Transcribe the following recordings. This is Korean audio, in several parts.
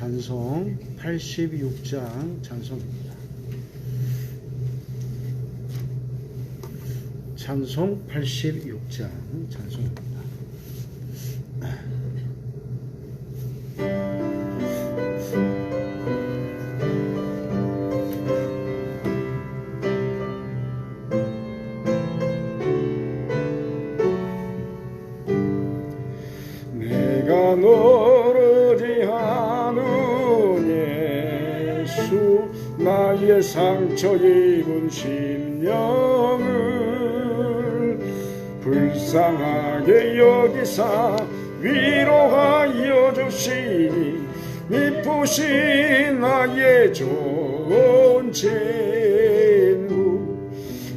찬송 86장 찬송입니다. 찬송 86장 찬송입니다. 내가 너를 대하는 예수, 나의 상처 입은 심령을 불쌍하게 여기사 위로하여 주시니 미쁘신 나의 좋은 친구.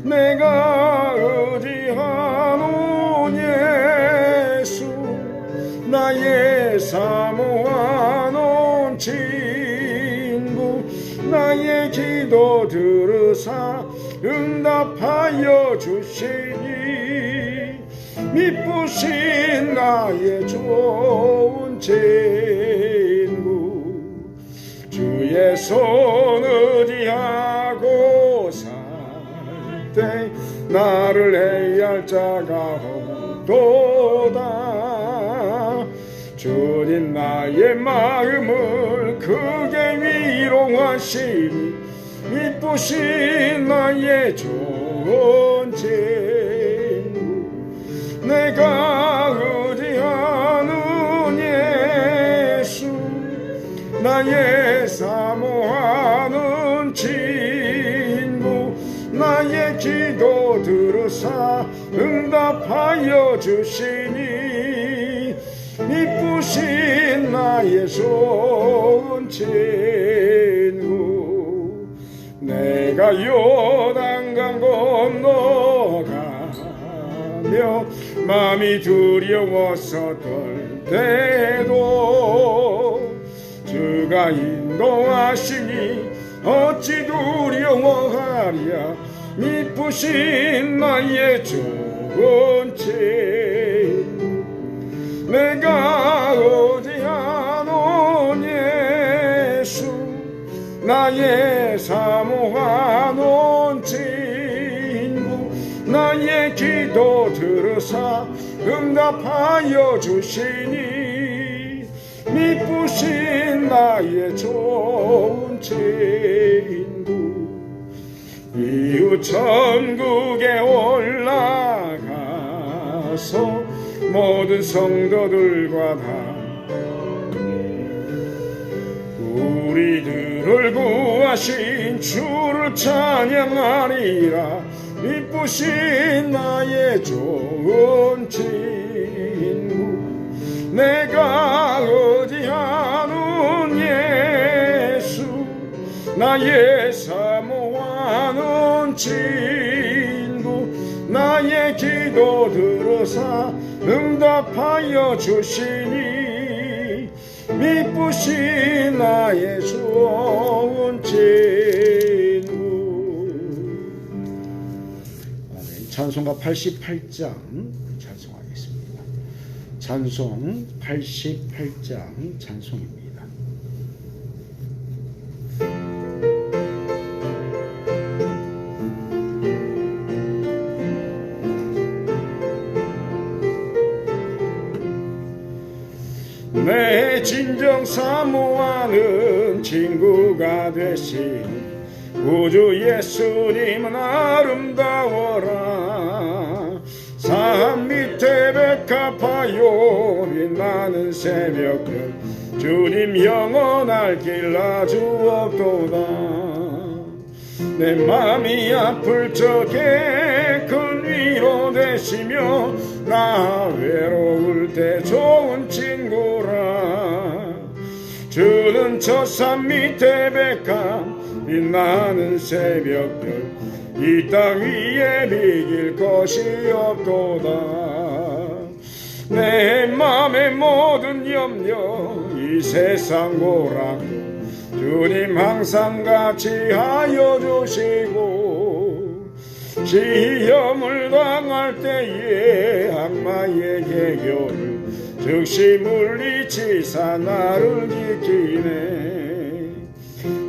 내가 의지하는 예수, 나의 사모하는 친구. 나의 기도 들으사 응답하여 주시니 미쁘신 나의 좋은 친구. 주의 손 의지하고 살 때 나를 해할 자가 없도다. 주님 나의 마음을 크게 위로하시니 미쁘신 나의 좋은 친구. 내가 의지하는 예수, 나의 사모하는 친구. 나의 기도 들으사 응답하여 주시니 미쁘신 나의 좋은 친구. 내가 요단강 건너가며 마음이 두려워서 떨 때도 주가 인도하시니 어찌 두려워하랴. 미쁘신 나의 좋은 친구. 내가 의지하는 예수, 나의 사모하는 친구. 나의 기도 들으사 응답하여 주시니 미쁘신 나의 좋은 친구. 이후 천국에 올라가서 모든 성도들과 다 우리들을 구하신 주를 찬양하리라. 미쁘신 나의 좋은 친구. 내가 의지하는 예수, 나의 사모하는 친구. 나의 기도 들으사 응답하여 주시니 미쁘신 나의 좋은 친구. 아멘. 찬송가 88장 찬송하겠습니다. 찬송 88장 찬송입니다. 내 진정 사모하는 친구가 되신 구주 예수님은 아름다워라. 산 밑에 백합하여 빛나는 새벽별, 주님 영원할 길 아주 없도다. 내 맘이 아플 적에 큰 위로 되시며 나 외로울 때 좋은 친구라. 주는 저 산 밑에 백합 빛나는 새벽별, 이 땅 위에 비길 것이 없도다. 내 맘의 모든 염려 이 세상 고락도 주님 항상 같이 하여 주시고, 시험을 당할 때에 악마의 개교를 즉시 물리치사 나를 지키네.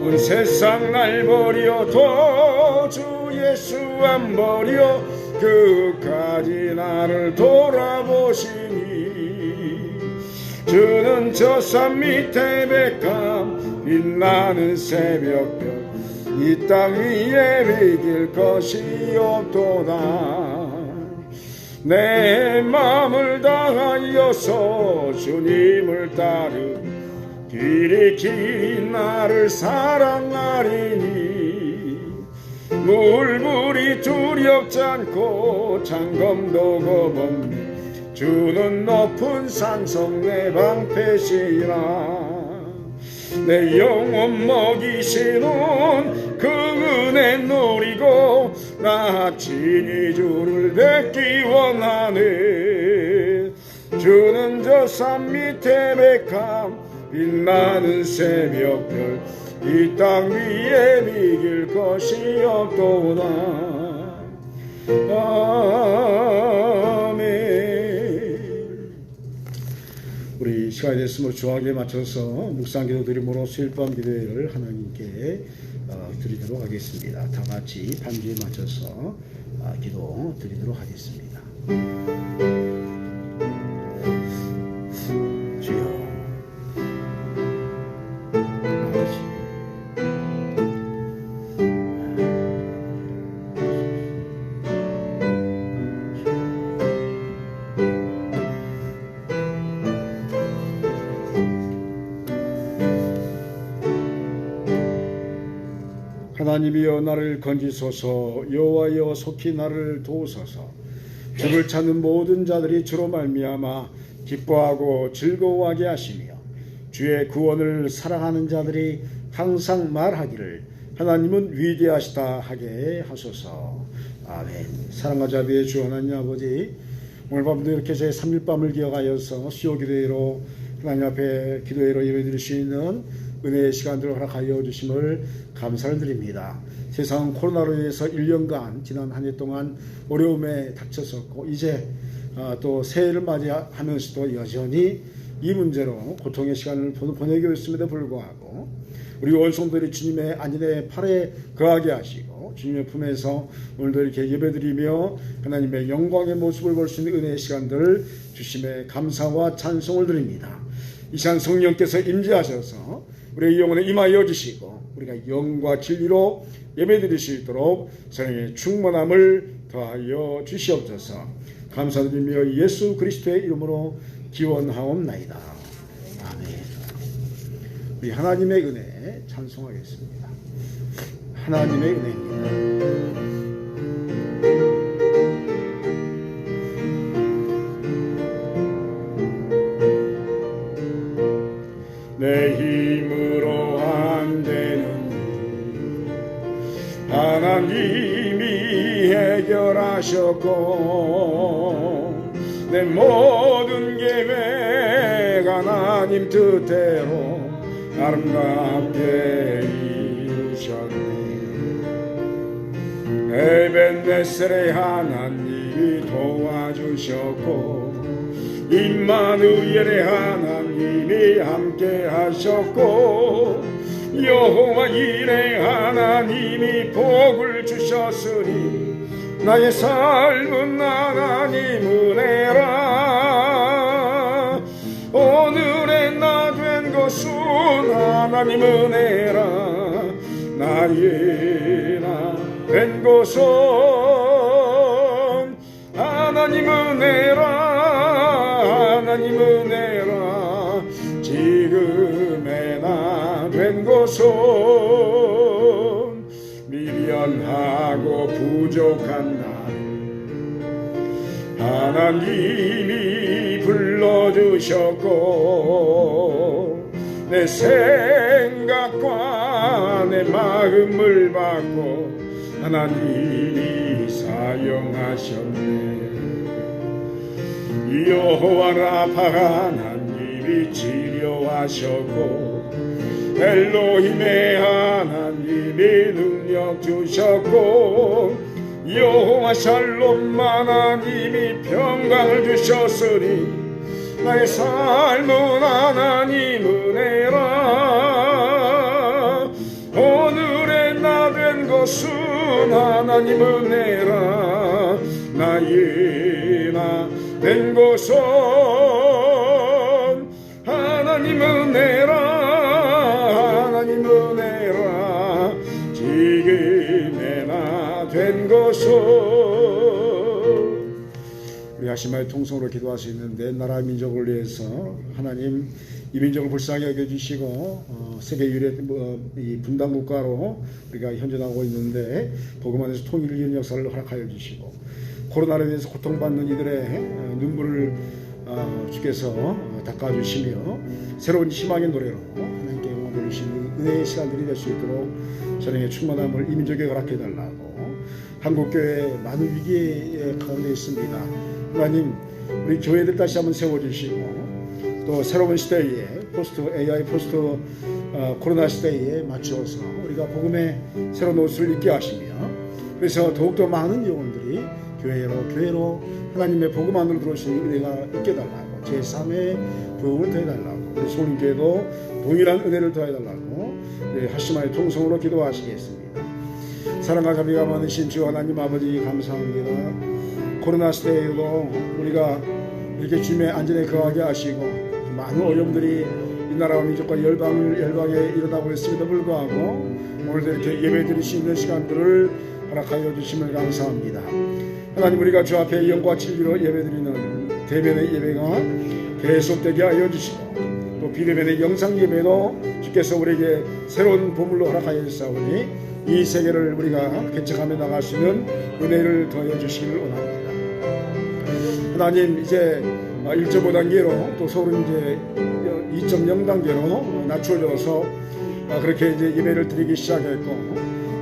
온 세상 날 버려도 주 예수 안 버려 끝까지 나를 돌아보시니. 주는 저 산 밑에 백합 빛나는 새벽별 이 땅 위에 이길 것이 없도다. 내 마음을 다하여서 주님을 따르 길이 나를 사랑하리니. 물불이 두렵지 않고 창검도 겁없네. 주는 높은 산성 내 방패시라. 내 영혼 먹이시는 그 은혜 누리고 나 친히 주를 뵙기 원하네. 주는 저 산 밑에 백합 빛나는 새벽별 이 땅 위에 이길 것이 없도다. 아멘. 우리 시간이 됐으므로 주하게 맞춰서 묵상 기도 드림으로 수일밤 기도회를 하나님께 드리도록 하겠습니다. 다 같이 반주에 맞춰서 기도 드리도록 하겠습니다. 주여 하나님이여 나를 건지소서. 여호와여 속히 나를 도우소서. 주를 찾는 모든 자들이 주로 말미암아 기뻐하고 즐거워하게 하시며 주의 구원을 사랑하는 자들이 항상 말하기를 하나님은 위대하시다 하게 하소서. 아멘. 사랑과 자비의 주 하나님 아버지, 오늘 밤도 이렇게 제 3일밤을 기억하여서 수요 기도회로 하나님 앞에 기도회로 예배드릴 수 있는 은혜의 시간들을 허락하여 주심을 감사를 드립니다. 세상은 코로나로 인해서 1년간 지난 한 해 동안 어려움에 닥쳤었고 이제 또 새해를 맞이하면서도 여전히 이 문제로 고통의 시간을 보내고 있음에도 불구하고 우리 원성들이 주님의 안전의 팔에 거하게 하시고 주님의 품에서 오늘도 이렇게 예배드리며 하나님의 영광의 모습을 볼 수 있는 은혜의 시간들을 주심에 감사와 찬송을 드립니다. 이 시간 성령께서 임재하셔서 우리의 영혼에 임하여 주시고 우리가 영과 진리로 예배드릴 수 있도록 성령의 충만함을 더하여 주시옵소서. 감사드리며 예수 그리스도의 이름으로 기원하옵나이다. 아멘. 우리 하나님의 은혜 찬송하겠습니다. 하나님의 은혜입니다. 내 힘으로 안 되는 일 하나님이 해결하셨고 내 모든 계획 하나님 뜻대로 아름답게 이루셨네. 에벤네셀의 하나님이 도와주셨고 임마누엘의 하나님이 함께 하셨고 여호와 일의 하나님이 복을 주셨으니 나의 삶은 하나님 은혜라. 오늘의 나 된 것은 하나님 은혜라. 나의 나 된 것은 하나님 은혜라. 하나님 은혜라. 지금의 나 된 것은 미련하고 부족한 나를 하나님이 불러주셨고 내 생각과 내 마음을 받고 하나님이 사용하셨네. 여호와 라파 하나님이 치료하셨고 엘로힘의 하나님이 능력 주셨고 여호와 샬롬 하나님이 평강을 주셨으니 나의 삶은 하나님 은혜라. 오늘의 나 된 것은 하나님 은혜라. 나의 나 된 것은 하나님 은혜라. 하나님 은혜라. 지금의 나 된 것은. 우리 하시마의 통성으로 기도할 수 있는데, 나라 민족을 위해서 하나님 이 민족을 불쌍히 여겨주시고 세계 유례 이 분단 국가로 우리가 현존하고 있는데 복음 안에서 통일을 이루는 역사를 허락하여 주시고, 코로나로 인해서 고통받는 이들의 눈물을 주께서 닦아주시며 새로운 희망의 노래로 하나님께 영광 돌리시는 은혜의 시간들이 될 수 있도록 전행의 충만함을 이 민족에 허락해달라고. 한국교회 많은 위기의 가운데 있습니다. 하나님, 우리 교회들 다시 한번 세워주시고, 또 새로운 시대에 포스트 AI 포스트 코로나 시대에 맞추어서 우리가 복음의 새로운 옷을 입게 하시며, 그래서 더욱더 많은 영혼들이 교회로 하나님의 복음 안으로 들어오시는 은혜가 있게 달라고, 제3의 부흥을 더해달라고, 우리 소림교회도 동일한 은혜를 더해달라고 하시마의 통성으로 기도하시겠습니다. 사랑과 자비가 많으신 주 하나님 아버지, 감사합니다. 코로나 시대에도 우리가 이렇게 주님의 안전에 거하게 하시고, 많은 어려움들이 이 나라와 민족과 열방에 일어나고 있음에도 불구하고 오늘도 이렇게 예배드릴 수 있는 시간들을 허락하여 주심을 감사합니다. 하나님, 우리가 주 앞에 영과 진리로 예배드리는 대면의 예배가 계속되게 하여 주시고, 또 비대면의 영상 예배도 주께서 우리에게 새로운 보물로 허락하여 주사오니 이 세계를 우리가 개척하며 나갈 수 있는 은혜를 더해 주시기를 원합니다. 하나님, 이제 1.5단계로 또 서울은 이제 2.0단계로 낮춰져서 그렇게 이제 예배를 드리기 시작했고,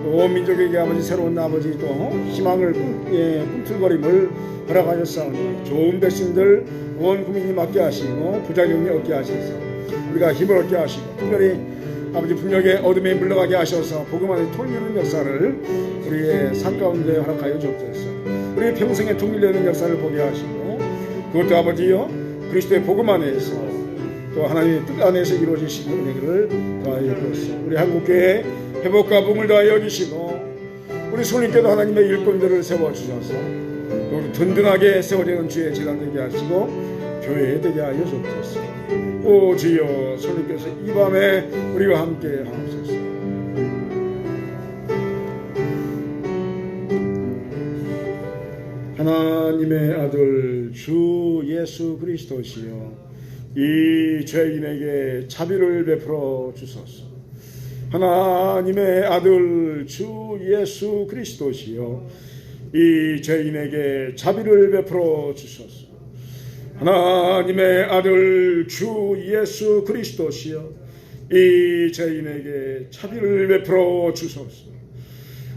온 민족에게 아버지 새로운 아버지 또 희망을 꿈틀거림을 허락하셨사오니 좋은 백성들 온 국민이 맡게 하시고 부작용이 없게 하셔서 우리가 힘을 얻게 하시고, 특별히 아버지 분명히 어둠에 물러가게 하셔서 복음 안에 통일하는 역사를 우리의 삶 가운데 허락하여 주옵소서. 우리 평생에 통일되는 역사를 보게 하시고, 그것도 아버지요 그리스도의 복음 안에서 또 하나님의 뜻 안에서 이루어지시는 은혜를 더하여 주옵소서. 우리 한국교회 회복과 부흥을 더하여 주시고, 우리 손님께도 하나님의 일꾼들을 세워주셔서 또 든든하게 세워지는 주의 재단 되게 하시고 교회에 되게 하여 주옵소서. 오 주여, 손님께서 이 밤에 우리와 함께 하옵소서. 하나님의 아들 주 예수 그리스도시여, 이 죄인에게 자비를 베풀어 주소서. 하나님의 아들 주 예수 그리스도시여, 이 죄인에게 자비를 베풀어 주소서. 하나님의 아들 주 예수 그리스도시여, 이 죄인에게 자비를 베풀어 주소서.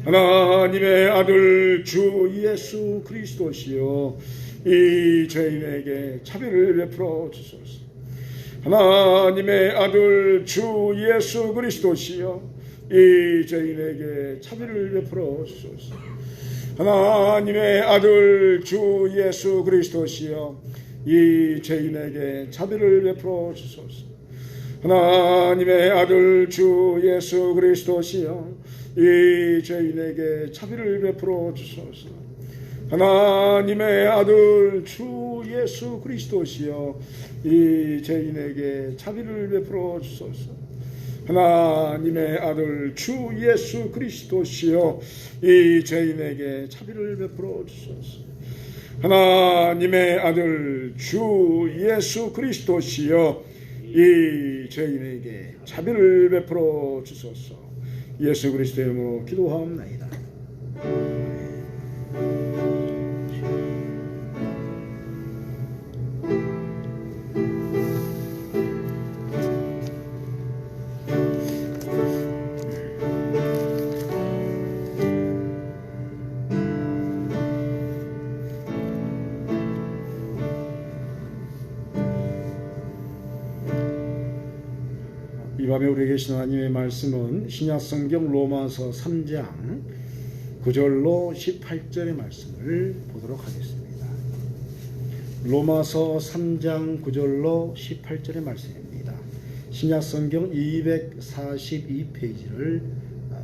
하나님의 아들 주 예수 그리스도시여, 이 죄인에게 자비를 베풀어 주소서. 하나님의 아들 주 예수 그리스도시여, 이 죄인에게 자비를 베풀어 주소서. 하나님의 아들 주 예수 그리스도시여, 이 죄인에게 자비를 베풀어 주소서. 하나님의 아들 주 예수 그리스도시여, 이 죄인에게 자비를 베풀어 주소서. 하나님의 아들 주 예수 그리스도시여, 이 죄인에게 자비를 베풀어 주소서. 하나님의 아들 주 예수 그리스도시여, 이 죄인에게 자비를 베풀어 주소서. 하나님의 아들 주 예수 그리스도시여, 이 죄인에게 자비를 베풀어 주소서. 예수 그리스도의 이름으로 기도하옵나이다. 이 밤에 우리에게 계신 하나님의 말씀은 신약성경 로마서 3장 9절로 18절의 말씀을 보도록 하겠습니다. 로마서 3장 9절로 18절의 말씀입니다. 신약성경 242페이지를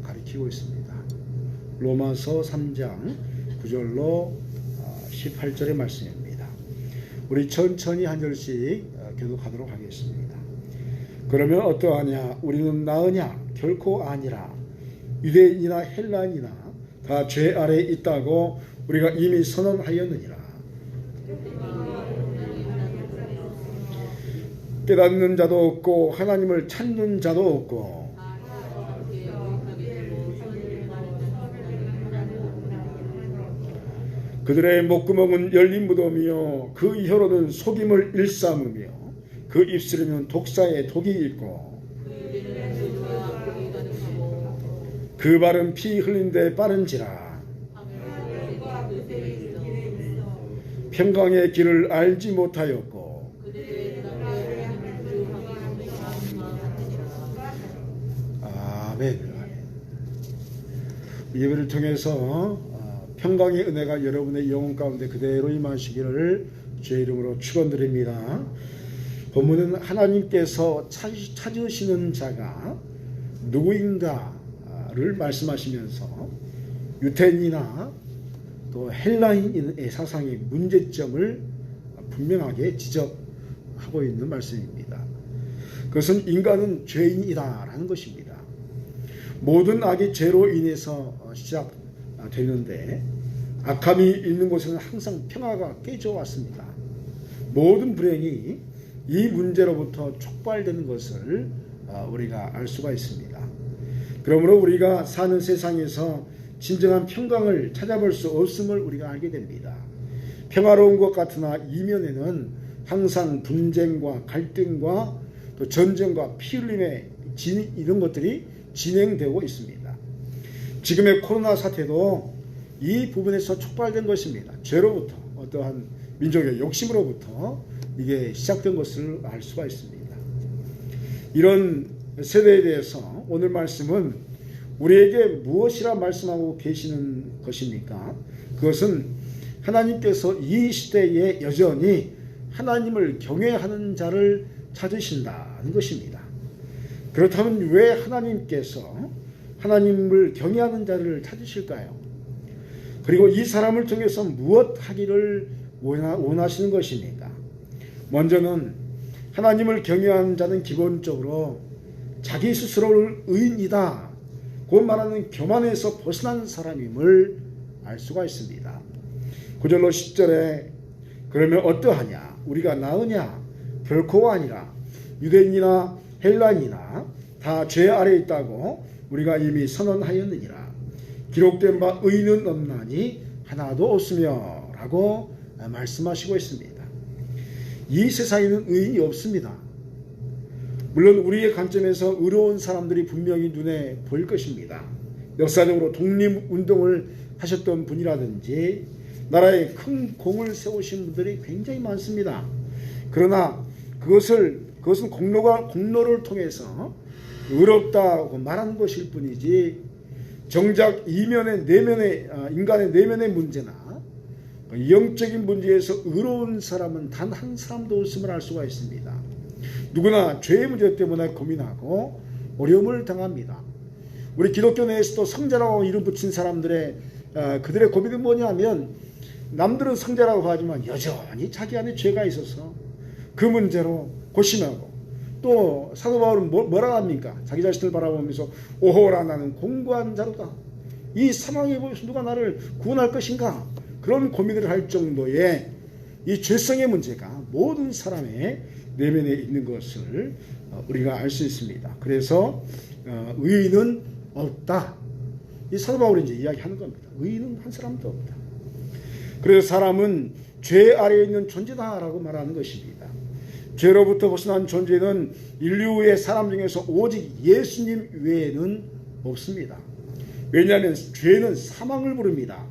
가리키고 있습니다. 로마서 3장 9절로 18절의 말씀입니다. 우리 천천히 한 절씩 교독하도록 하겠습니다. 그러면 어떠하냐? 우리는 나으냐? 결코 아니라. 유대인이나 헬라인이나 다 죄 아래에 있다고 우리가 이미 선언하였느니라. 깨닫는 자도 없고 하나님을 찾는 자도 없고 그들의 목구멍은 열린 무덤이요 그 혀로는 속임을 일삼으며 그 입술에는 독사의 독이 있고 그 발은 피 흘린 데 빠른지라 평강의 길을 알지 못하였고 아멘. 예배를 통해서 평강의 은혜가 여러분의 영혼 가운데 그대로 임하시기를 주의 이름으로 축원드립니다. 본문은 하나님께서 찾으시는 자가 누구인가를 말씀하시면서 유대인이나 또 헬라인의 사상의 문제점을 분명하게 지적하고 있는 말씀입니다. 그것은 인간은 죄인이다라는 것입니다. 모든 악이 죄로 인해서 시작되는데 악함이 있는 곳에는 항상 평화가 깨져왔습니다. 모든 불행이 이 문제로부터 촉발되는 것을 우리가 알 수가 있습니다. 그러므로 우리가 사는 세상에서 진정한 평강을 찾아볼 수 없음을 우리가 알게 됩니다. 평화로운 것 같으나 이면에는 항상 분쟁과 갈등과 또 전쟁과 피 흘림의 이런 것들이 진행되고 있습니다. 지금의 코로나 사태도 이 부분에서 촉발된 것입니다. 죄로부터 어떠한 민족의 욕심으로부터 이게 시작된 것을 알 수가 있습니다. 이런 세대에 대해서 오늘 말씀은 우리에게 무엇이라 말씀하고 계시는 것입니까? 그것은 하나님께서 이 시대에 여전히 하나님을 경외하는 자를 찾으신다는 것입니다. 그렇다면 왜 하나님께서 하나님을 경외하는 자를 찾으실까요? 그리고 이 사람을 통해서 무엇 하기를 원하시는 것입니까? 먼저는 하나님을 경외하는 자는 기본적으로 자기 스스로를 의인이다 곧 말하는 교만에서 벗어난 사람임을 알 수가 있습니다. 9절로 10절에 그러면 어떠하냐? 우리가 나으냐? 결코 아니라. 유대인이나 헬라인이나 다 죄 아래에 있다고 우리가 이미 선언하였느니라. 기록된 바 의인은 없나니 하나도 없으며 라고 말씀하시고 있습니다. 이 세상에는 의인이 없습니다. 물론 우리의 관점에서 의로운 사람들이 분명히 눈에 보일 것입니다. 역사적으로 독립운동을 하셨던 분이라든지 나라에 큰 공을 세우신 분들이 굉장히 많습니다. 그러나 그것은 공로를 통해서 의롭다고 말하는 것일 뿐이지 정작 인간의 내면의 문제나 영적인 문제에서 의로운 사람은 단 한 사람도 없음을 알 수가 있습니다. 누구나 죄의 문제 때문에 고민하고 어려움을 당합니다. 우리 기독교 내에서도 성자라고 이름 붙인 사람들의 그들의 고민은 뭐냐면 남들은 성자라고 하지만 여전히 자기 안에 죄가 있어서 그 문제로 고심하고 또 사도 바울은 뭐라 합니까? 자기 자신을 바라보면서 오호라 나는 공고한 자로다. 이 사망에 보여서 누가 나를 구원할 것인가? 그런 고민을 할 정도의 이 죄성의 문제가 모든 사람의 내면에 있는 것을 우리가 알 수 있습니다. 그래서 의인은 없다. 이 사도 바울이 이제 이야기하는 겁니다. 의인은 한 사람도 없다. 그래서 사람은 죄 아래에 있는 존재다라고 말하는 것입니다. 죄로부터 벗어난 존재는 인류의 사람 중에서 오직 예수님 외에는 없습니다. 왜냐하면 죄는 사망을 부릅니다.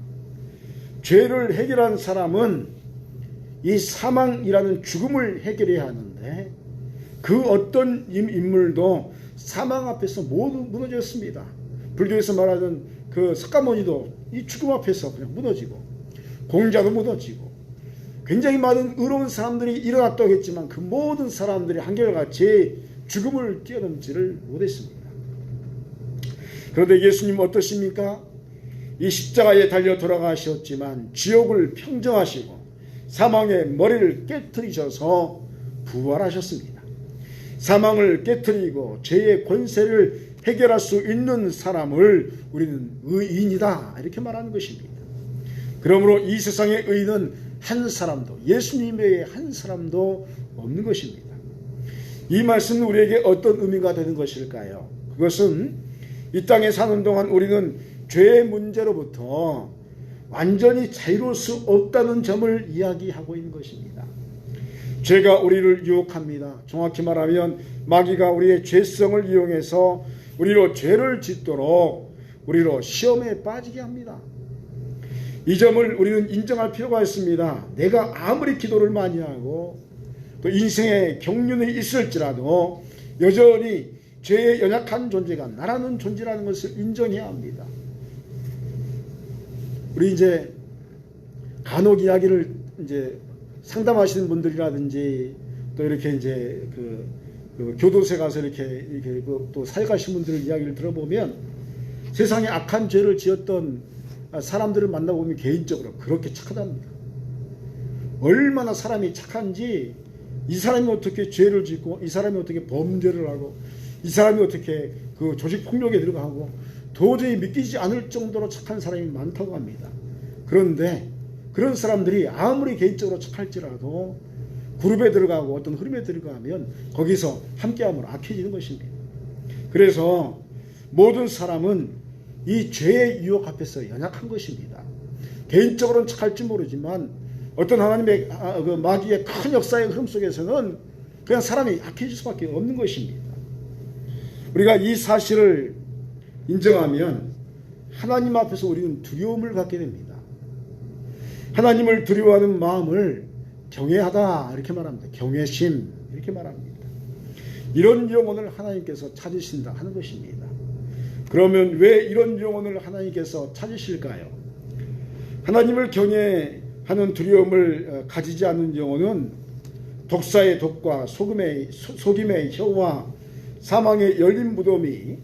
죄를 해결한 사람은 이 사망이라는 죽음을 해결해야 하는데 그 어떤 인물도 사망 앞에서 모두 무너졌습니다. 불교에서 말하는 그 석가모니도 이 죽음 앞에서 그냥 무너지고 공자도 무너지고 굉장히 많은 의로운 사람들이 일어났다고 했지만 그 모든 사람들이 한결같이 죽음을 뛰어넘지를 못했습니다. 그런데 예수님 어떠십니까? 이 십자가에 달려 돌아가셨지만 지옥을 평정하시고 사망의 머리를 깨뜨리셔서 부활하셨습니다. 사망을 깨뜨리고 죄의 권세를 해결할 수 있는 사람을 우리는 의인이다 이렇게 말하는 것입니다. 그러므로 이 세상의 의인은 한 사람도, 예수님 외에 한 사람도 없는 것입니다. 이 말씀은 우리에게 어떤 의미가 되는 것일까요? 그것은 이 땅에 사는 동안 우리는 죄의 문제로부터 완전히 자유로울 수 없다는 점을 이야기하고 있는 것입니다. 죄가 우리를 유혹합니다. 정확히 말하면 마귀가 우리의 죄성을 이용해서 우리로 죄를 짓도록 우리로 시험에 빠지게 합니다. 이 점을 우리는 인정할 필요가 있습니다. 내가 아무리 기도를 많이 하고 또 인생에 경륜이 있을지라도 여전히 죄의 연약한 존재가 나라는 존재라는 것을 인정해야 합니다. 우리 이제 간혹 이야기를 이제 상담하시는 분들이라든지 또 이렇게 이제 그 교도소에 가서 이렇게 또 사역하신 분들 이야기를 들어보면 세상에 악한 죄를 지었던 사람들을 만나보면 개인적으로 그렇게 착하답니다. 얼마나 사람이 착한지, 이 사람이 어떻게 죄를 짓고 이 사람이 어떻게 범죄를 하고 이 사람이 어떻게 그 조직 폭력에 들어가고 도저히 믿기지 않을 정도로 착한 사람이 많다고 합니다. 그런데 그런 사람들이 아무리 개인적으로 착할지라도 그룹에 들어가고 어떤 흐름에 들어가면 거기서 함께함으로 악해지는 것입니다. 그래서 모든 사람은 이 죄의 유혹 앞에서 연약한 것입니다. 개인적으로는 착할지 모르지만 어떤 하나님의 그 마귀의 큰 역사의 흐름 속에서는 그냥 사람이 악해질 수밖에 없는 것입니다. 우리가 이 사실을 인정하면 하나님 앞에서 우리는 두려움을 갖게 됩니다. 하나님을 두려워하는 마음을 경외하다 이렇게 말합니다. 경외심 이렇게 말합니다. 이런 영혼을 하나님께서 찾으신다 하는 것입니다. 그러면 왜 이런 영혼을 하나님께서 찾으실까요? 하나님을 경외하는 두려움을 가지지 않는 영혼은 독사의 독과 속임의 혀와 사망의 열린 무덤이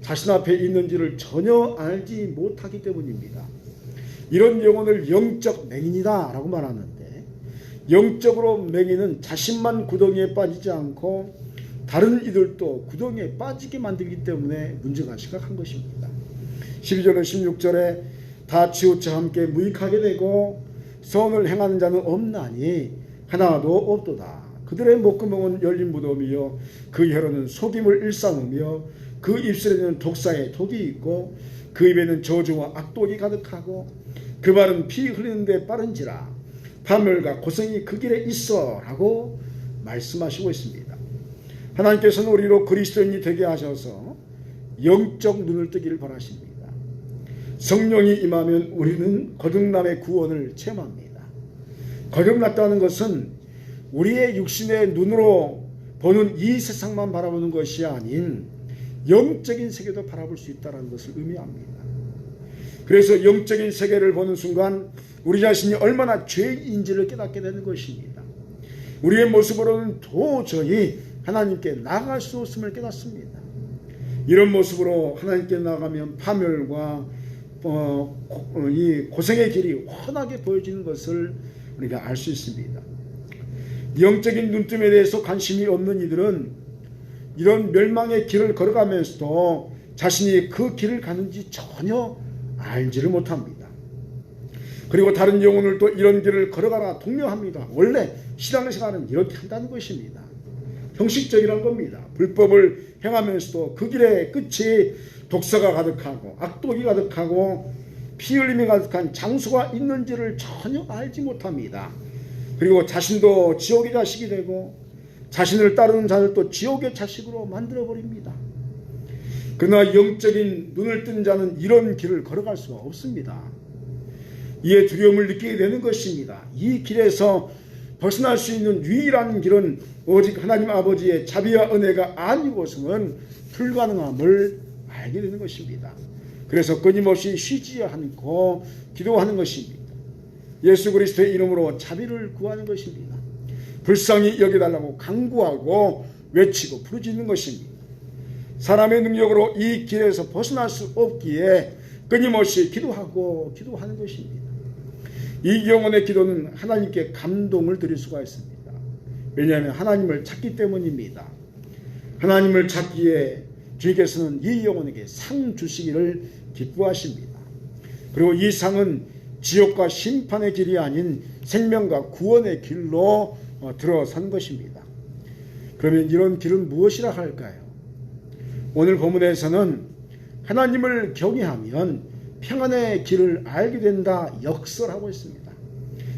자신 앞에 있는지를 전혀 알지 못하기 때문입니다. 이런 영혼을 영적 맹인이다 라고 말하는데, 영적으로 맹인은 자신만 구덩이에 빠지지 않고 다른 이들도 구덩이에 빠지게 만들기 때문에 문제가 심각한 것입니다. 12절과 16절에 다 치우쳐 함께 무익하게 되고 선을 행하는 자는 없나니 하나도 없도다. 그들의 목구멍은 열린 무덤이요 그 혀로는 속임을 일삼으며 그 입술에는 독사의 독이 있고 그 입에는 저주와 악독이 가득하고 그 발은 피 흘리는 데 빠른지라 파멸과 고생이 그 길에 있어 라고 말씀하시고 있습니다. 하나님께서는 우리로 그리스도인이 되게 하셔서 영적 눈을 뜨기를 바라십니다. 성령이 임하면 우리는 거듭남의 구원을 체험합니다. 거듭났다는 것은 우리의 육신의 눈으로 보는 이 세상만 바라보는 것이 아닌 영적인 세계도 바라볼 수 있다는 것을 의미합니다. 그래서 영적인 세계를 보는 순간 우리 자신이 얼마나 죄인인지를 깨닫게 되는 것입니다. 우리의 모습으로는 도저히 하나님께 나아갈 수 없음을 깨닫습니다. 이런 모습으로 하나님께 나아가면 파멸과 이 고생의 길이 훤하게 보여지는 것을 우리가 알 수 있습니다. 영적인 눈뜸에 대해서 관심이 없는 이들은 이런 멸망의 길을 걸어가면서도 자신이 그 길을 가는지 전혀 알지를 못합니다. 그리고 다른 영혼을 또 이런 길을 걸어가라 독려합니다. 원래 신앙생활은 이렇게 한다는 것입니다. 형식적이란 겁니다. 불법을 행하면서도 그 길의 끝이 독사가 가득하고 악독이 가득하고 피 흘림이 가득한 장소가 있는지를 전혀 알지 못합니다. 그리고 자신도 지옥의 자식이 되고 자신을 따르는 자들도 지옥의 자식으로 만들어버립니다. 그러나 영적인 눈을 뜬 자는 이런 길을 걸어갈 수가 없습니다. 이에 두려움을 느끼게 되는 것입니다. 이 길에서 벗어날 수 있는 유일한 길은 오직 하나님 아버지의 자비와 은혜가 아니고서는 불가능함을 알게 되는 것입니다. 그래서 끊임없이 쉬지 않고 기도하는 것입니다. 예수 그리스도의 이름으로 자비를 구하는 것입니다. 불쌍히 여겨달라고 간구하고 외치고 부르짖는 것입니다. 사람의 능력으로 이 길에서 벗어날 수 없기에 끊임없이 기도하는 것입니다. 이 영혼의 기도는 하나님께 감동을 드릴 수가 있습니다. 왜냐하면 하나님을 찾기 때문입니다. 하나님을 찾기에 주님께서는 이 영혼에게 상 주시기를 기뻐하십니다. 그리고 이 상은 지옥과 심판의 길이 아닌 생명과 구원의 길로 들어선 것입니다. 그러면 이런 길은 무엇이라 할까요? 오늘 본문에서는 하나님을 경외하면 평안의 길을 알게 된다 역설하고 있습니다.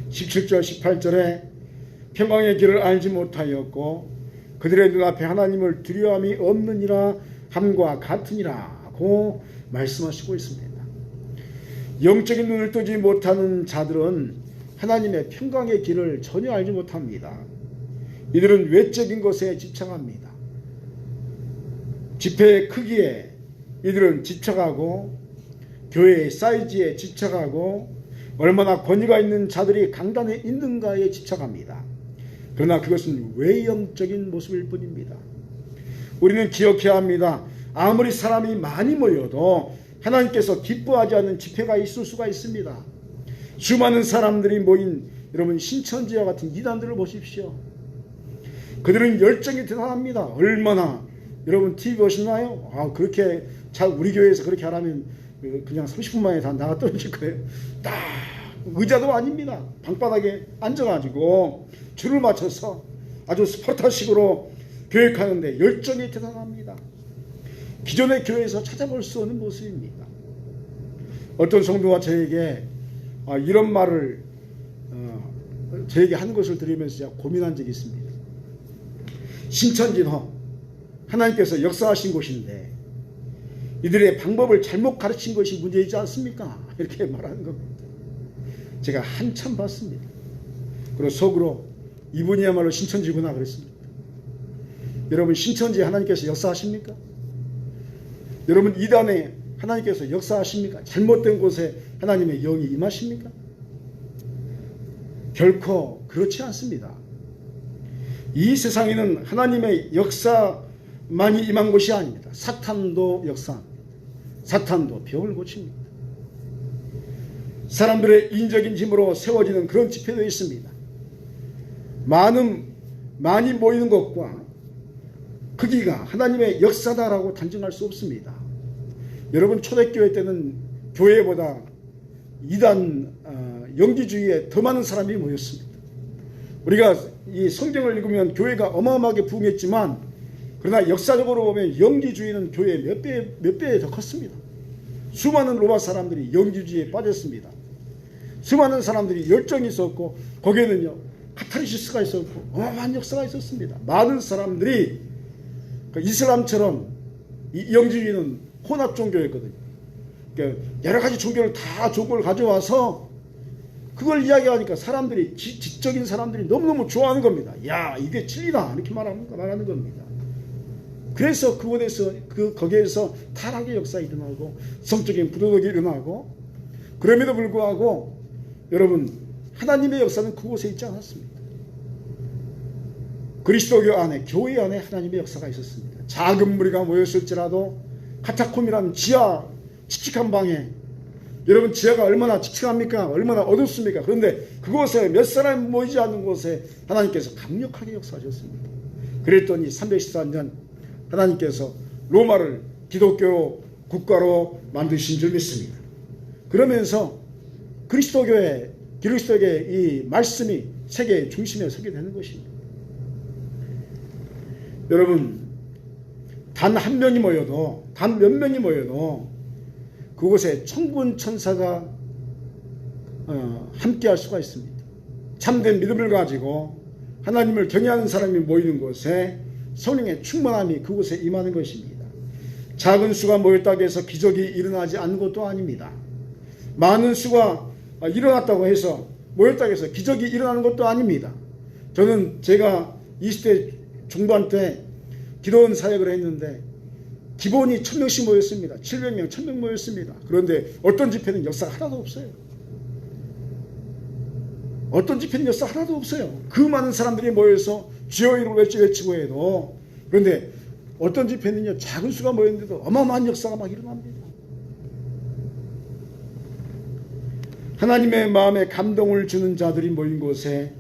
17절 18절에 평강의 길을 알지 못하였고 그들의 눈앞에 하나님을 두려움이 없느니라 함과 같으니라고 말씀하시고 있습니다. 영적인 눈을 뜨지 못하는 자들은 하나님의 평강의 길을 전혀 알지 못합니다. 이들은 외적인 것에 집착합니다. 집회의 크기에 이들은 집착하고 교회의 사이즈에 집착하고 얼마나 권위가 있는 자들이 강단에 있는가에 집착합니다. 그러나 그것은 외형적인 모습일 뿐입니다. 우리는 기억해야 합니다. 아무리 사람이 많이 모여도 하나님께서 기뻐하지 않는 집회가 있을 수가 있습니다. 수많은 사람들이 모인 여러분 신천지와 같은 이단들을 보십시오. 그들은 열정이 대단합니다. 얼마나 여러분 TV 보시나요? 그렇게 우리 교회에서 그렇게 하라면 그냥 30분 만에 다 나가 떨어질 거예요. 딱 의자도 아닙니다. 방바닥에 앉아가지고 줄을 맞춰서 아주 스파르타식으로 교육하는데 열정이 대단합니다. 기존의 교회에서 찾아볼 수 없는 모습입니다. 어떤 성도가 저에게 이런 말을 저에게 하는 것을 들으면서 제가 고민한 적이 있습니다. 신천지는 하나님께서 역사하신 곳인데 이들의 방법을 잘못 가르친 것이 문제이지 않습니까? 이렇게 말하는 겁니다. 제가 한참 봤습니다. 그리고 속으로 이분이야말로 신천지구나 그랬습니다. 여러분 신천지에 하나님께서 역사하십니까? 여러분 이단에 하나님께서 역사하십니까? 잘못된 곳에 하나님의 영이 임하십니까? 결코 그렇지 않습니다. 이 세상에는 하나님의 역사만이 임한 것이 아닙니다. 사탄도 역사합니다. 사탄도 병을 고칩니다. 사람들의 인적인 힘으로 세워지는 그런 집회도 있습니다. 많이 모이는 것과 크기가 하나님의 역사다라고 단정할 수 없습니다. 여러분 초대교회 때는 교회보다 이단 영지주의에 더 많은 사람이 모였습니다. 우리가 이 성경을 읽으면 교회가 어마어마하게 부흥했지만 그러나 역사적으로 보면 영지주의는 교회의 몇 배 더 컸습니다. 수많은 로마 사람들이 영지주의에 빠졌습니다. 수많은 사람들이 열정이 있었고 거기에는요 카타르시스가 있었고 어마어마한 역사가 있었습니다. 많은 사람들이 이슬람처럼 이 영지주의는 혼합 종교였거든요. 그러니까 여러 가지 종교를 다 조건을 가져와서 그걸 이야기하니까 사람들이 지적인 사람들이 너무너무 좋아하는 겁니다. 야 이게 진리다 이렇게 말하는 겁니다. 그래서 거기에서 타락의 역사가 일어나고 성적인 부도덕이 일어나고 그럼에도 불구하고 여러분 하나님의 역사는 그곳에 있지 않았습니다. 그리스도교 안에 교회 안에 하나님의 역사가 있었습니다. 작은 무리가 모였을지라도 카타콤이라는 지하 칙칙한 방에 여러분 지하가 얼마나 칙칙합니까? 얼마나 어둡습니까? 그런데 그곳에 몇 사람 모이지 않는 곳에 하나님께서 강력하게 역사하셨습니다. 그랬더니 314년 하나님께서 로마를 기독교 국가로 만드신 줄 믿습니다. 그러면서 그리스도교의 이 말씀이 세계의 중심에 서게 되는 것입니다. 여러분 단 한 명이 모여도 단 몇 명이 모여도 그곳에 천군 천사가 함께할 수가 있습니다. 참된 믿음을 가지고 하나님을 경외하는 사람이 모이는 곳에 성령의 충만함이 그곳에 임하는 것입니다. 작은 수가 모였다고 해서 기적이 일어나지 않는 것도 아닙니다. 많은 수가 일어났다고 해서 모였다고 해서 기적이 일어나는 것도 아닙니다. 저는 제가 20대 중반 때 기도원 사역을 했는데 기본이 1000명씩 모였습니다. 700명, 1000명 모였습니다. 그런데 어떤 집회는 역사가 하나도 없어요. 어떤 집회는 역사 하나도 없어요. 그 많은 사람들이 모여서 주여 이름을 외치고 해도. 그런데 어떤 집회는요, 작은 수가 모였는데도 어마어마한 역사가 막 일어납니다. 하나님의 마음에 감동을 주는 자들이 모인 곳에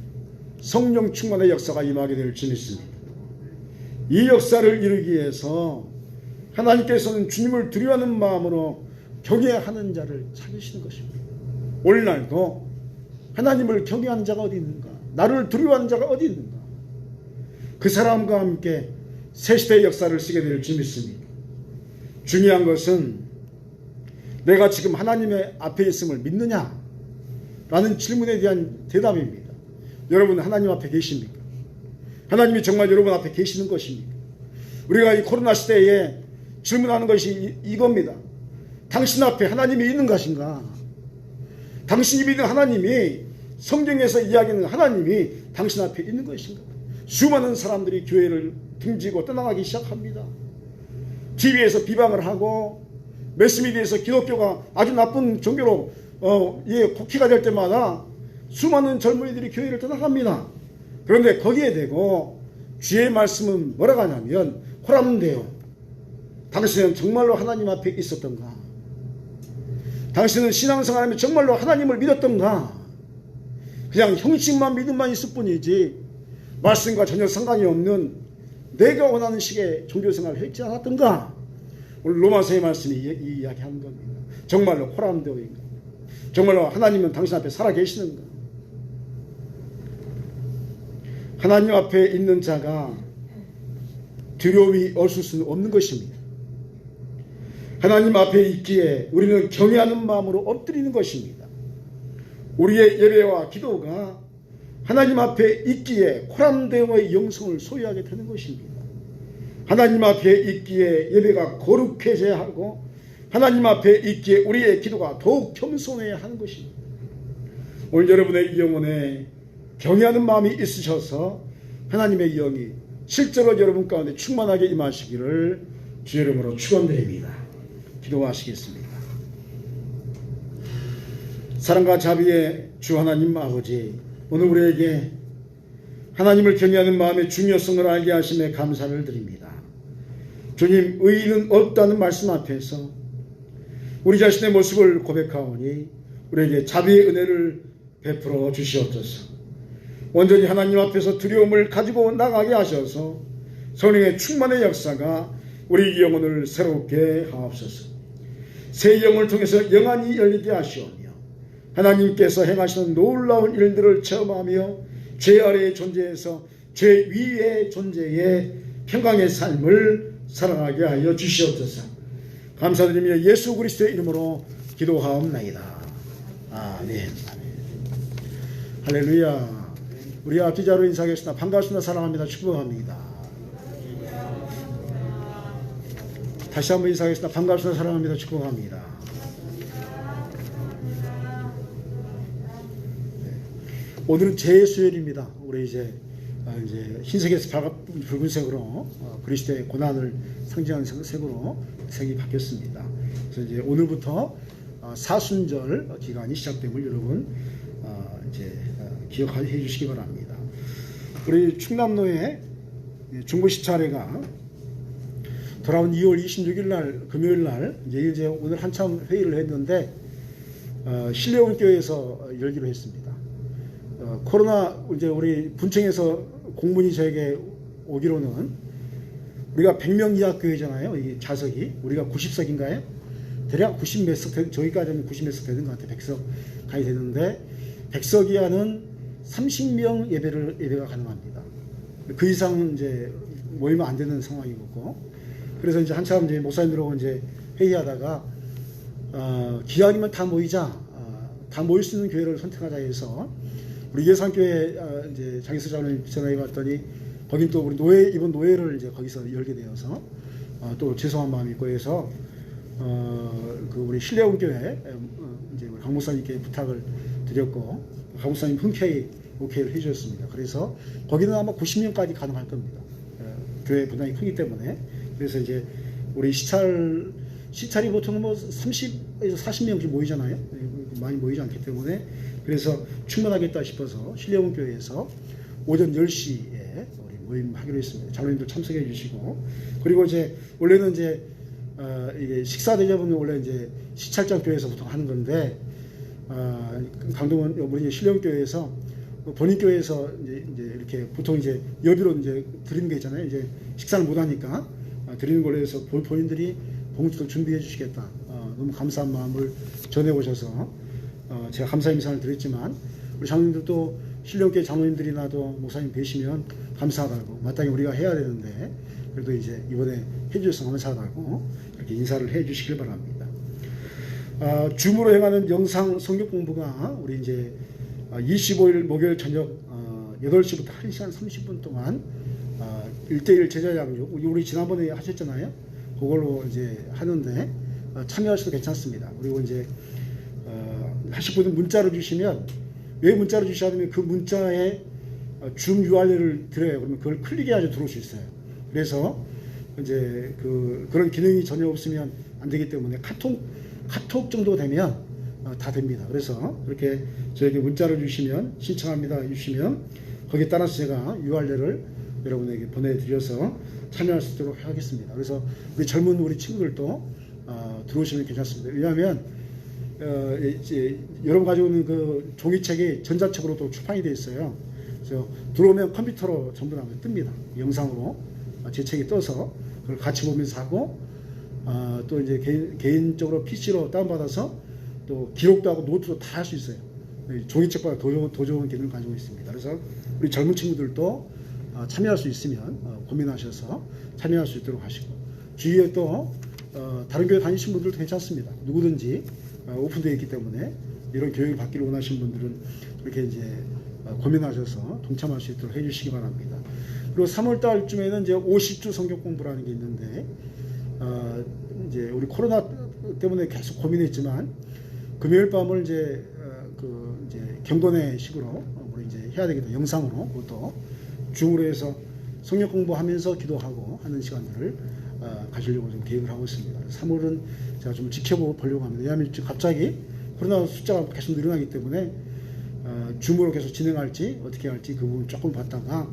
성령 충만의 역사가 임하게 될 줄 믿습니다. 이 역사를 이루기 위해서 하나님께서는 주님을 두려워하는 마음으로 경외하는 자를 찾으시는 것입니다. 오늘날도 하나님을 경외하는 자가 어디 있는가? 나를 두려워하는 자가 어디 있는가? 그 사람과 함께 새 시대의 역사를 쓰게 될 줄 믿습니다. 중요한 것은 내가 지금 하나님의 앞에 있음을 믿느냐? 라는 질문에 대한 대답입니다. 여러분 하나님 앞에 계십니까? 하나님이 정말 여러분 앞에 계시는 것입니까? 우리가 이 코로나 시대에 질문하는 것이 이겁니다. 당신 앞에 하나님이 있는 것인가? 당신이 믿는 하나님이, 성경에서 이야기하는 하나님이 당신 앞에 있는 것인가? 수많은 사람들이 교회를 등지고 떠나가기 시작합니다. TV에서 비방을 하고 매스미디어에서 기독교가 아주 나쁜 종교로 국회가 될 때마다 수많은 젊은이들이 교회를 떠나갑니다. 그런데 거기에 대고 주의 말씀은 뭐라고 하냐면 호람되어 당신은 정말로 하나님 앞에 있었던가? 당신은 신앙생활하면 정말로 하나님을 믿었던가? 그냥 형식만 믿음만 있을 뿐이지 말씀과 전혀 상관이 없는 내가 원하는 식의 종교생활을 했지 않았던가? 오늘 로마서의 말씀이 이 이야기하는 겁니다. 정말로 호람되어인가? 정말로 하나님은 당신 앞에 살아계시는가? 하나님 앞에 있는 자가 두려움이 없을 수는 없는 것입니다. 하나님 앞에 있기에 우리는 경외하는 마음으로 엎드리는 것입니다. 우리의 예배와 기도가 하나님 앞에 있기에 호람되어의 영성을 소유하게 되는 것입니다. 하나님 앞에 있기에 예배가 거룩해져야 하고 하나님 앞에 있기에 우리의 기도가 더욱 겸손해야 하는 것입니다. 오늘 여러분의 영혼에 경외하는 마음이 있으셔서 하나님의 영이 실제로 여러분 가운데 충만하게 임하시기를 주의 이름으로 축원드립니다. 기도하시겠습니다. 사랑과 자비의 주 하나님 아버지, 오늘 우리에게 하나님을 경외하는 마음의 중요성을 알게 하심에 감사를 드립니다. 주님, 의인은 없다는 말씀 앞에서 우리 자신의 모습을 고백하오니 우리에게 자비의 은혜를 베풀어 주시옵소서. 온전히 하나님 앞에서 두려움을 가지고 나가게 하셔서 성령의 충만의 역사가 우리 영혼을 새롭게 하옵소서. 새 영을 통해서 영안이 열리게 하시오며 하나님께서 행하시는 놀라운 일들을 체험하며 죄 아래의 존재에서 죄 위의 존재의 평강의 삶을 살아가게 하여 주시옵소서. 감사드리며 예수 그리스도의 이름으로 기도하옵나이다. 아멘. 할렐루야. 우리 앞뒤자로 인사하겠습니다. 반갑습니다. 사랑합니다. 축복합니다. 다시 한번 인사하겠습니다. 반갑습니다. 사랑합니다. 축복합니다. 오늘은 제수요일입니다. 우리 이제 흰색에서 붉은색으로 그리스도의 고난을 상징하는 색으로 색이 바뀌었습니다. 그래서 이제 오늘부터 사순절 기간이 시작됨을 여러분 이제 기억해 주시기 바랍니다. 우리 충남로의 중보시 차례가 돌아온 2월 26일 날 금요일 날 이제 오늘 한참 회의를 했는데 신뢰원교회에서 열기로 했습니다. 코로나 이제 우리 분청에서 공문이 저에게 오기로는 우리가 100명 이하 교회잖아요. 이 좌석이 우리가 90석인가요? 대략 90 몇 석, 저희까지 하면 90 몇 석 되는 것 같아요. 100석 가야 되는데 100석 이하는 30명 예배가 가능합니다. 그 이상 이제 모이면 안 되는 상황이고, 그래서 이제 한참 이제 목사님들하고 이제 회의하다가 기왕이면 다 모이자, 다 모일 수 있는 교회를 선택하자 해서 우리 예산교회 이제 장기수장을 전화해 봤더니 거긴 또 우리 이번 노예를 이제 거기서 열게 되어서 또 죄송한 마음이 있고 해서 그 우리 신뢰원교회 이제 우리 강 목사님께 부탁을 드렸고 강 목사님 흔쾌히 오케이를 해주셨습니다. 그래서 거기는 아마 90명까지 가능할 겁니다. 교회 분량이 크기 때문에. 그래서 이제 우리 시찰이 보통 뭐 30에서 40명씩 모이잖아요. 많이 모이지 않기 때문에 그래서 충분하겠다 싶어서 신례원교회에서 오전 10시에 우리 모임하기로 했습니다. 장로님들 참석해 주시고, 그리고 이제 원래는 이제 이게 식사 대접은 원래 이제 시찰장 교회에서 보통 하는 건데, 강동원 우리 신례원교회에서 본인 교회에서 이제 이렇게 보통 이제 여비로 이제 드리는 게 있잖아요. 이제 식사를 못 하니까 드리는 걸로 해서 본인들이 봉투도 준비해 주시겠다. 너무 감사한 마음을 전해 오셔서 제가 감사 인사를 드렸지만, 우리 장로님들도 신령교회 장로님들이나도 목사님 뵈시면 감사하다고, 마땅히 우리가 해야 되는데 그래도 이제 이번에 해주셔서 감사하다고 이렇게 인사를 해 주시길 바랍니다. 줌으로 행하는 영상 성경 공부가 우리 이제 25일 목요일 저녁 8시부터 1시간 30분 동안 1대1 제자 양육, 우리 지난번에 하셨잖아요. 그걸로 이제 하는데 참여하셔도 괜찮습니다. 그리고 이제 하실 분은 문자로 주시면, 왜 문자로 주셔야 되면 그 문자에 줌 URL을 드려요. 그러면 그걸 클릭해야지 들어올 수 있어요. 그래서 이제 그런 기능이 전혀 없으면 안 되기 때문에 카톡 정도 되면 다 됩니다. 그래서 그렇게 저에게 문자를 주시면, 신청합니다 주시면 거기에 따라서 제가 URL을 여러분에게 보내드려서 참여할 수 있도록 하겠습니다. 그래서 우리 젊은 우리 친구들도 들어오시면 괜찮습니다. 왜냐하면 이제 여러분 가지고 있는 그 종이책이 전자책으로도 출판이 되어 있어요. 그래서 들어오면 컴퓨터로 전부 다 뜹니다. 영상으로 제 책이 떠서 그걸 같이 보면서 하고, 또 이제 개인적으로 PC로 다운받아서 또 기록도 하고 노트도 다 할 수 있어요. 종이책보다 더 좋은 기능을 가지고 있습니다. 그래서 우리 젊은 친구들도 참여할 수 있으면 고민하셔서 참여할 수 있도록 하시고, 주위에 또 다른 교회 다니신 분들도 괜찮습니다. 누구든지 오픈되어 있기 때문에 이런 교육을 받기를 원하시는 분들은 이렇게 이제 고민하셔서 동참할 수 있도록 해주시기 바랍니다. 그리고 3월 달쯤에는 이제 50주 성경 공부라는 게 있는데, 이제 우리 코로나 때문에 계속 고민했지만 금요일 밤을 이제 이제 경건의 식으로 우리 이제 해야 되겠다. 영상으로 그것도 줌으로 해서 성경 공부하면서 기도하고 하는 시간들을 가지려고 좀 계획을 하고 있습니다. 3월은 제가 좀 지켜보려고 합니다. 왜냐하면 갑자기 코로나 숫자가 계속 늘어나기 때문에 줌으로 계속 진행할지 어떻게 할지 그 부분 조금 봤다가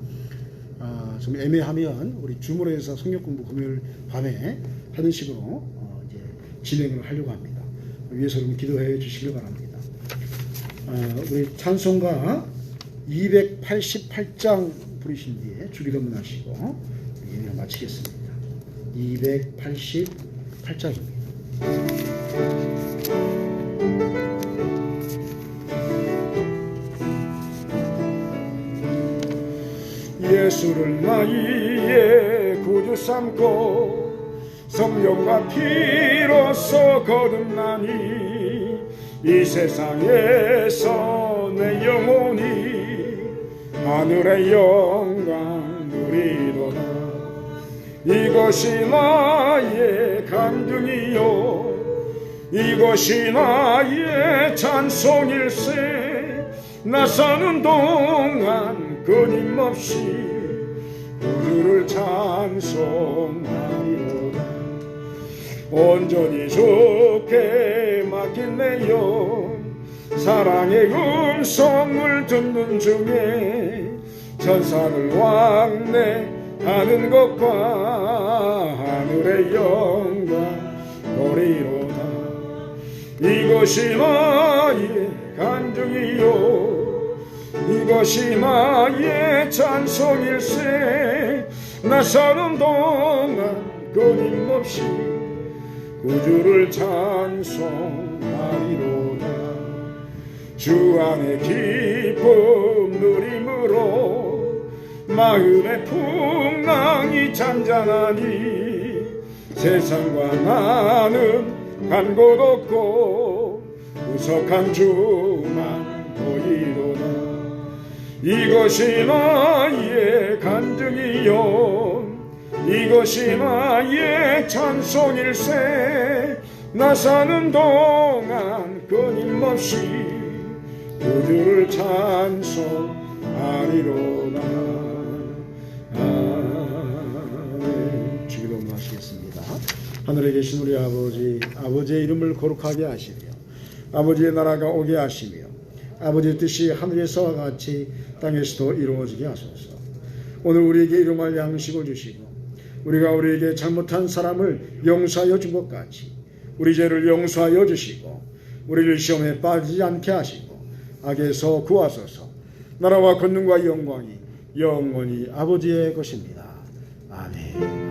좀 애매하면 우리 줌으로 해서 성경 공부 금요일 밤에 하는 식으로 이제 진행을 하려고 합니다. 위해서 여러분 기도해 주시기 바랍니다. 우리 찬송가 288장 부르신 뒤에 주기도문 하시고 예배를 마치겠습니다. 288장입니다. 예수를 나의 구주 삼고 성령과 피로써 거듭나니 이 세상에서 내 영혼이 하늘의 영광 누리도다. 이것이 나의 간증이요 이것이 나의 찬송일세. 나 사는 동안 끊임없이 우주를 찬송하리로다. 온전히 주께 맡긴 내 영 사랑의 음성을 듣는 중에 천사를 왕래하는 것과 하늘의 영광 보리로다. 이것이 나의 간증이요 이것이 나의 찬송일세. 나 사는 동안 끊임없이 우주를 찬송하리로다. 주 안에 기쁨 누림으로 마음의 풍랑이 잔잔하니 세상과 나는 간 곳 없고 우석한 주만 보이로다. 이것이 나의 간증이요 이것이 나의 찬송일세. 나 사는 동안 끊임없이 우주를 찬송하리로다. 아멘. 주기도문 하시겠습니다. 하늘에 계신 우리 아버지, 아버지의 이름을 거룩하게 하시며 아버지의 나라가 오게 하시며 아버지의 뜻이 하늘에서와 같이 땅에서도 이루어지게 하소서. 오늘 우리에게 일용할 양식을 주시고 우리가 우리에게 잘못한 사람을 용서하여 준 것 같이 우리 죄를 용서하여 주시고 우리를 시험에 빠지지 않게 하시고 악에서 구하소서. 나라와 권능과 영광이 영원히 아버지의 것입니다. 아멘.